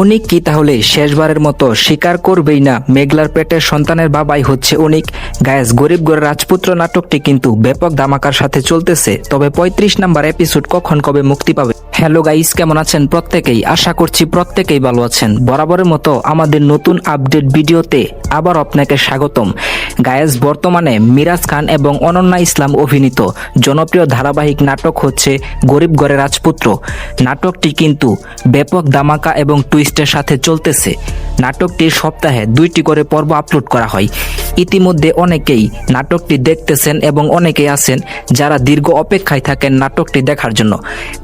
অনিক কি তাহলে শেষবারের মতো স্বীকার করবেই না মেঘলার পেটের সন্তানের বাবাই হচ্ছে অনিক? গায়েস, গরিব ঘরের রাজপুত্র নাটকটি কিন্তু ব্যাপক ধামাকার সাথে চলতেছে। তবে 35 নাম্বার এপিসোড কখন কবে মুক্তি পাবে? হ্যালো গাইস, কেমন আছেন প্রত্যেকেই? আশা করছি প্রত্যেকেই ভালো আছেন। বরাবরের মতো আমাদের নতুন আপডেট ভিডিওতে আবার আপনাকে স্বাগতম। গায়েস, বর্তমানে মিরাজ খান এবং অনন্যা ইসলাম অভিনীত জনপ্রিয় ধারাবাহিক নাটক হচ্ছে গরিব ঘরের রাজপুত্র। নাটকটি কিন্তু ব্যাপক ধামাকা এবং টুইস্টের সাথে চলতেছে। নাটকটির সপ্তাহে 2টি করে পর্ব আপলোড করা হয়। ইতিমধ্যে অনেকেই নাটকটি দেখতেছেন এবং অনেকেই আছেন যারা দীর্ঘ অপেক্ষায় থাকেন নাটকটি দেখার জন্য।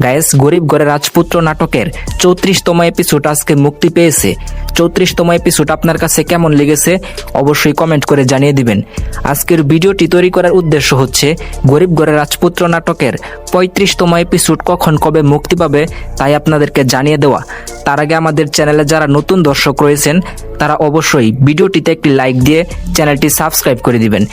গায়েস, গরিব ঘরের রাজপুত্র নাটকের 34তম এপিসোড আজকে মুক্তি পেয়েছে। 34তম এপিসোড আপনার কাছে কেমন লেগেছে অবশ্যই কমেন্ট করে জানিয়ে দিবেন। আজকের ভিডিওটি তৈরি করার উদ্দেশ্য হচ্ছে গরিব ঘরের রাজপুত্র নাটকের 35তম এপিসোড কখন কবে মুক্তি পাবে তাই আপনাদেরকে জানিয়ে দেওয়া। তার আগে আমাদের চ্যানেলে যারা নতুন দর্শক রয়েছেন তারা অবশ্যই ভিডিওটিতে একটি লাইক দিয়ে চ্যানেলটি সাবস্ক্রাইব করে দিবেন।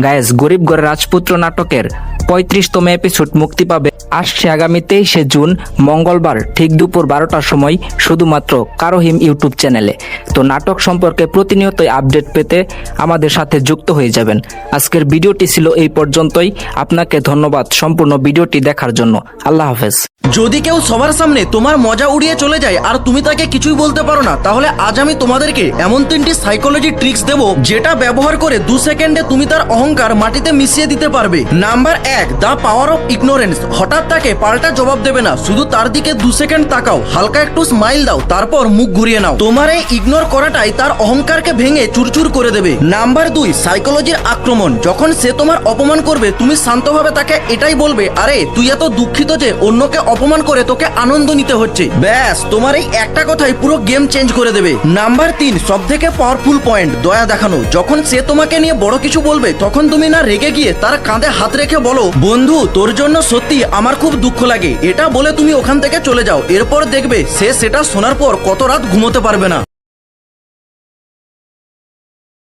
গায়েস, গরিব ঘরের রাজপুত্র নাটকের 35তম এপিসোড মুক্তি পাবে আসছে আগামী 23শে জুন মঙ্গলবার ঠিক দুপুর 12টার সময় শুধুমাত্র কারোহিম ইউটিউব চ্যানেলে। তো নাটক সম্পর্কে প্রতিনিয়তই আপডেট পেতে আমাদের সাথে যুক্ত হয়ে যাবেন। আজকের ভিডিওটি ছিল এই পর্যন্তই। আপনাকে ধন্যবাদ সম্পূর্ণ ভিডিওটি দেখার জন্য। আল্লাহ হাফেজ। যদি কেউ সবার সামনে তোমার মজা উড়িয়ে চলে যায় আর তুমি তাকে কিছুই বলতে পারো না, তাহলে আজ আমি তোমাদেরকে এমন 3টি সাইকোলজি ট্রিক্স দেব যেটা ব্যবহার করে 2 সেকেন্ডে তুমি তার অহংকার মাটিতে মিশিয়ে দিতে পারবে। Number 1, the power of ignorance. হঠাৎ তাকে পাল্টা জবাব দেবে না, শুধু তার দিকে 2 সেকেন্ড তাকাও, হালকা একটু স্মাইল দাও, তারপর মুখ ঘুরিয়ে নাও। তোমার এই ইগনোর করাটাই তার অহংকারকে ভেঙে চুরচুর করে দেবে। নাম্বার 2, সাইকোলজির আক্রমণ। যখন সে তোমার অপমান করবে তুমি শান্তভাবে তাকে এটাই বলবে, আরে তুই এত দুঃখিত যে অন্যকে অপমান করে তোকে আনন্দ নিতে হচ্ছে। ব্যাস, তোমার এই একটা কথাই পুরো গেম চেঞ্জ করে দেবে। নাম্বার 3, সবথেকে পাওয়ারফুল পয়েন্ট, দয়া দেখানো। যখন সে তোমাকে নিয়ে বড় কিছু বলবে তখন তুমি না রেগে গিয়ে তার কাঁধে হাত রেখে বলো, বন্ধু তোর জন্য সত্যি আমার খুব দুঃখ লাগে। এটা বলে তুমি ওখান থেকে চলে যাও। এরপর দেখবে সে সেটা শোনার পর কত রাত ঘুমোতে পারবে না।